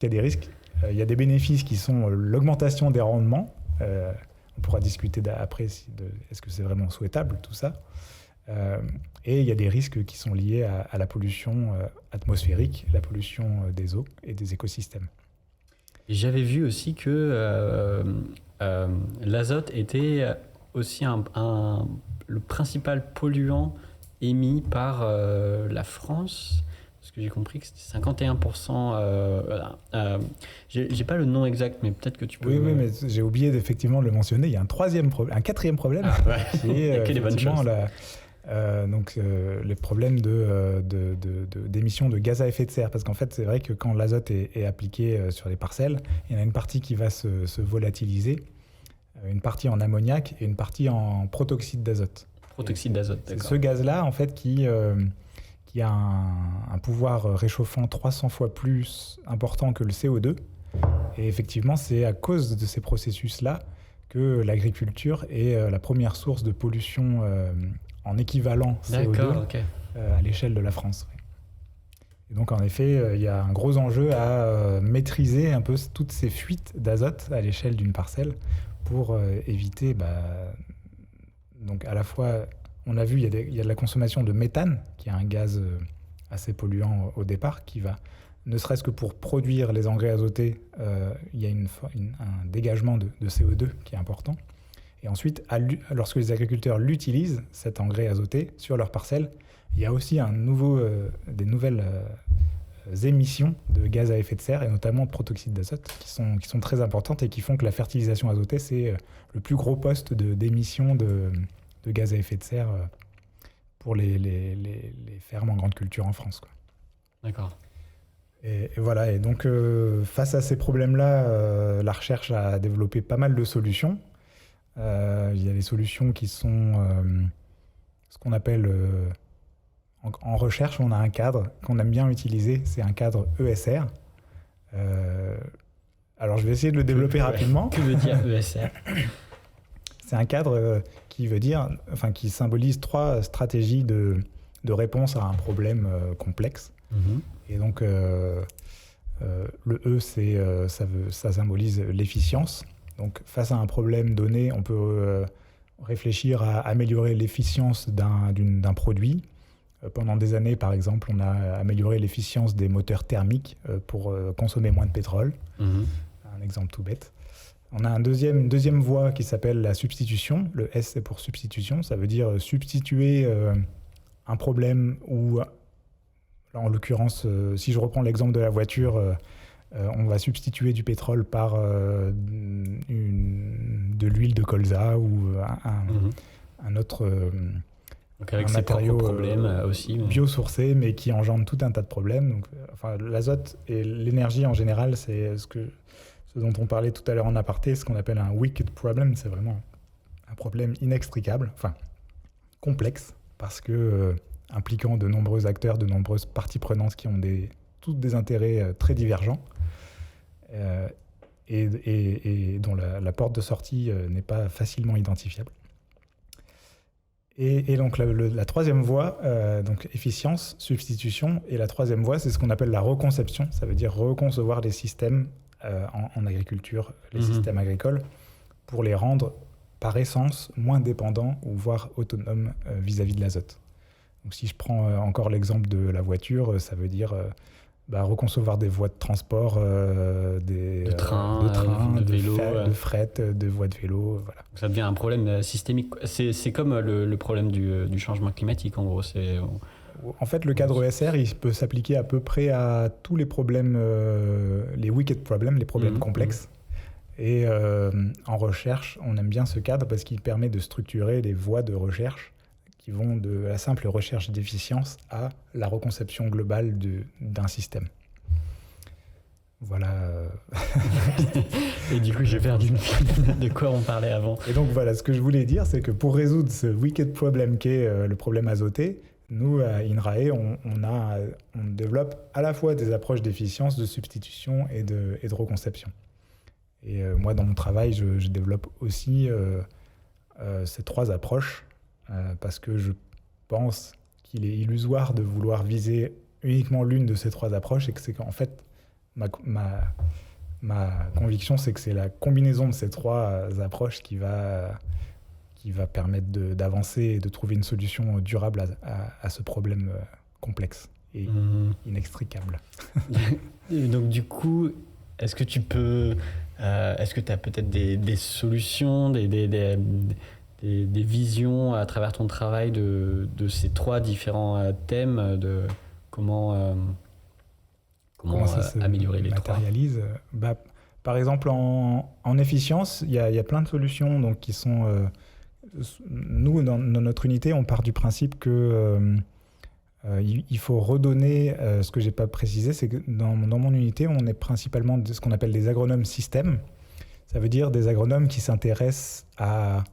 Il y a des risques. Il y a des bénéfices qui sont l'augmentation des rendements. On pourra discuter après est-ce que c'est vraiment souhaitable, tout ça. Et il y a des risques qui sont liés à la pollution atmosphérique, la pollution des eaux et des écosystèmes. Et j'avais vu aussi que l'azote était aussi le principal polluant émis par la France. Parce que j'ai compris que c'était 51%. J'ai pas le nom exact, mais peut-être que tu peux... Oui, mais j'ai oublié effectivement de le mentionner. Il y a un quatrième problème qui est effectivement les problèmes d'émissions de gaz à effet de serre. Parce qu'en fait, c'est vrai que quand l'azote est appliqué sur les parcelles, il y en a une partie qui va se volatiliser, une partie en ammoniac et une partie en protoxyde d'azote. Protoxyde d'azote, d'accord. C'est ce gaz-là, en fait, qui a un pouvoir réchauffant 300 fois plus important que le CO2. Et effectivement, c'est à cause de ces processus-là que l'agriculture est la première source de pollution en équivalent CO2 à l'échelle de la France. Et donc, en effet, il y a un gros enjeu à maîtriser un peu toutes ces fuites d'azote à l'échelle d'une parcelle pour éviter... donc, à la fois... On a vu, il y a de la consommation de méthane, qui est un gaz assez polluant au départ, qui va, ne serait-ce que pour produire les engrais azotés, il y a un dégagement de CO2 qui est important. Et ensuite, lorsque les agriculteurs l'utilisent, cet engrais azoté, sur leurs parcelles, il y a aussi des nouvelles émissions de gaz à effet de serre, et notamment de protoxyde d'azote, qui sont très importantes et qui font que la fertilisation azotée, c'est le plus gros poste d'émissions de gaz à effet de serre pour les fermes en grande culture en France, quoi. D'accord. Et voilà, et donc face à ces problèmes-là, la recherche a développé pas mal de solutions. Il y a des solutions qui sont ce qu'on appelle... en recherche, on a un cadre qu'on aime bien utiliser, c'est un cadre ESR. Alors je vais essayer de le développer rapidement. Que veut dire ESR ? C'est un cadre qui symbolise 3 stratégies de réponse à un problème complexe. Et donc, le E, ça symbolise l'efficience. Donc, face à un problème donné, on peut réfléchir à améliorer l'efficience d'un produit. Pendant des années, par exemple, on a amélioré l'efficience des moteurs thermiques pour consommer moins de pétrole. Un exemple tout bête. On a une deuxième voie qui s'appelle la substitution. Le S, c'est pour substitution. Ça veut dire substituer un problème ou, là, en l'occurrence, si je reprends l'exemple de la voiture, on va substituer du pétrole par de l'huile de colza ou un autre donc avec un matériau aussi, biosourcé, mais qui engendre tout un tas de problèmes. Donc, l'azote et l'énergie en général, c'est ce dont on parlait tout à l'heure en aparté, ce qu'on appelle un wicked problem. C'est vraiment un problème inextricable, complexe, parce que impliquant de nombreux acteurs, de nombreuses parties prenantes qui ont tous des intérêts très divergents et dont la porte de sortie n'est pas facilement identifiable. Et donc la troisième voie, donc efficience, substitution, et la troisième voie, c'est ce qu'on appelle la reconception. Ça veut dire reconcevoir les systèmes en agriculture, les systèmes agricoles, pour les rendre par essence moins dépendants ou voire autonomes vis-à-vis de l'azote. Donc si je prends encore l'exemple de la voiture, ça veut dire reconcevoir des voies de transport, de train, de vélo, de fret, de voies de vélo. Voilà. Ça devient un problème systémique. C'est comme le problème du changement climatique, en gros. En fait, le cadre ESR, il peut s'appliquer à peu près à tous les problèmes, les wicked problems, les problèmes complexes. Et en recherche, on aime bien ce cadre parce qu'il permet de structurer des voies de recherche qui vont de la simple recherche d'efficience à la reconception globale d'un système. Voilà. Et du coup, j'ai perdu de quoi on parlait avant. Et donc voilà, ce que je voulais dire, c'est que pour résoudre ce wicked problem qu'est le problème azoté, nous, à INRAE, on développe à la fois des approches d'efficience, de substitution et de reconception. Et moi, dans mon travail, je développe aussi ces 3 approches parce que je pense qu'il est illusoire de vouloir viser uniquement l'une de ces 3 approches et que c'est qu'en fait, ma conviction, c'est que c'est la combinaison de ces trois approches qui va permettre d'avancer et de trouver une solution durable à ce problème complexe et inextricable. Et donc du coup, est-ce que tu peux... est-ce que tu as peut-être des solutions, des visions à travers ton travail de ces trois différents thèmes, de comment ça améliorer les trois? Matérialise. Par exemple, en efficience, il y a plein de solutions donc, qui sont... nous, dans notre unité, on part du principe que il faut redonner... ce que je n'ai pas précisé, c'est que dans mon unité, on est principalement ce qu'on appelle des agronomes système. Ça veut dire des agronomes qui s'intéressent à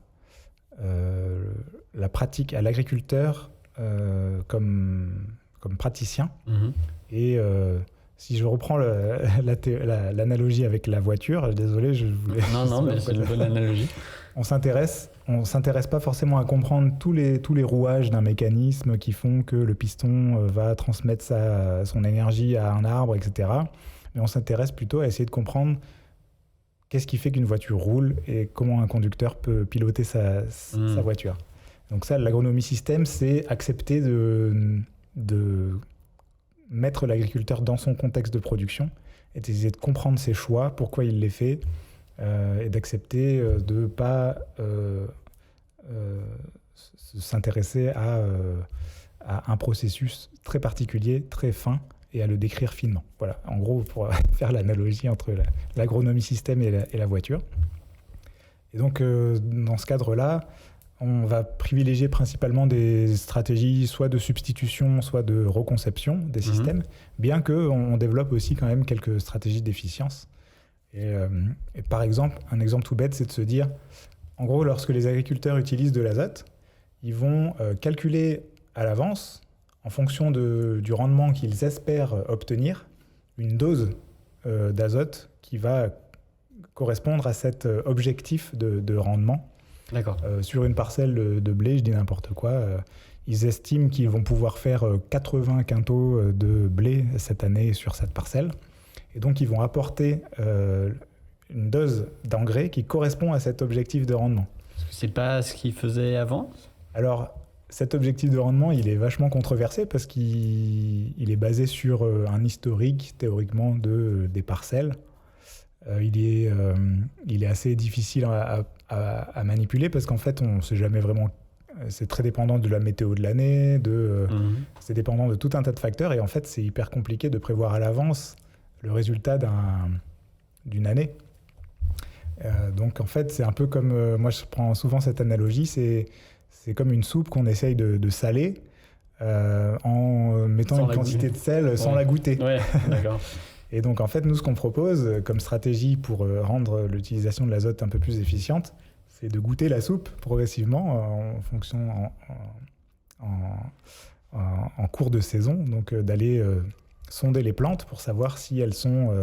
la pratique, à l'agriculteur comme praticien. Et si je reprends l'analogie avec la voiture, désolé, je voulais... Non, mais c'est une bonne analogie. On s'intéresse pas forcément à comprendre tous les rouages d'un mécanisme qui font que le piston va transmettre son énergie à un arbre, etc. Mais on s'intéresse plutôt à essayer de comprendre qu'est-ce qui fait qu'une voiture roule et comment un conducteur peut piloter sa voiture. Donc ça, l'agronomie système, c'est accepter de mettre l'agriculteur dans son contexte de production et d'essayer de comprendre ses choix, pourquoi il les fait, et d'accepter de ne pas s'intéresser à un processus très particulier, très fin, et à le décrire finement. Voilà, en gros, pour faire l'analogie entre l'agronomie système et la voiture. Et donc, dans ce cadre-là, on va privilégier principalement des stratégies soit de substitution, soit de reconception des systèmes, bien qu'on développe aussi quand même quelques stratégies d'efficience. Et par exemple, un exemple tout bête, c'est de se dire, en gros, lorsque les agriculteurs utilisent de l'azote, ils vont calculer à l'avance, en fonction du rendement qu'ils espèrent obtenir, une dose d'azote qui va correspondre à cet objectif de rendement. D'accord. Sur une parcelle de blé, je dis n'importe quoi, ils estiment qu'ils vont pouvoir faire 80 quintaux de blé cette année sur cette parcelle. Et donc, ils vont apporter une dose d'engrais qui correspond à cet objectif de rendement. C'est pas ce qu'ils faisaient avant ? Alors, cet objectif de rendement, il est vachement controversé parce qu'il est basé sur un historique, théoriquement, des parcelles. Il est assez difficile à manipuler parce qu'en fait, on ne sait jamais vraiment... C'est très dépendant de la météo de l'année, c'est dépendant de tout un tas de facteurs. Et en fait, c'est hyper compliqué de prévoir à l'avance le résultat d'une année. Donc, en fait, c'est un peu comme... moi, je prends souvent cette analogie, c'est comme une soupe qu'on essaye de saler en mettant une quantité de sel sans la goûter. Ouais, d'accord. Et donc, en fait, nous, ce qu'on propose comme stratégie pour rendre l'utilisation de l'azote un peu plus efficiente, c'est de goûter la soupe progressivement en fonction, en cours de saison. Donc, d'aller sonder les plantes pour savoir si elles sont...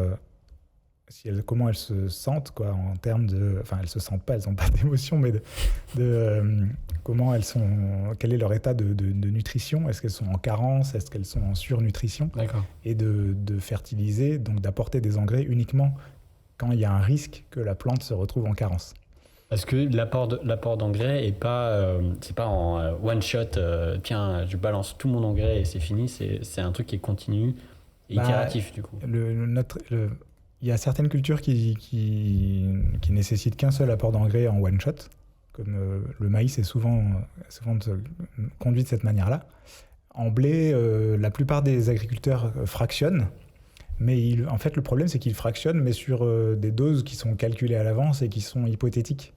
comment elles se sentent, quoi, en termes de... Enfin, elles se sentent pas, elles n'ont pas d'émotion, mais comment elles sont... Quel est leur état de nutrition ? Est-ce qu'elles sont en carence ? Est-ce qu'elles sont en surnutrition ? D'accord. Et de fertiliser, donc d'apporter des engrais uniquement quand il y a un risque que la plante se retrouve en carence. Parce que l'apport d'engrais est pas... c'est pas en one shot, tiens, je balance tout mon engrais et c'est fini. C'est un truc qui est continu et itératif, du coup. Il y a certaines cultures qui nécessitent qu'un seul apport d'engrais en one shot, comme le maïs est souvent conduit de cette manière-là. En blé, la plupart des agriculteurs fractionnent, mais en fait le problème c'est qu'ils fractionnent, mais sur des doses qui sont calculées à l'avance et qui sont hypothétiques.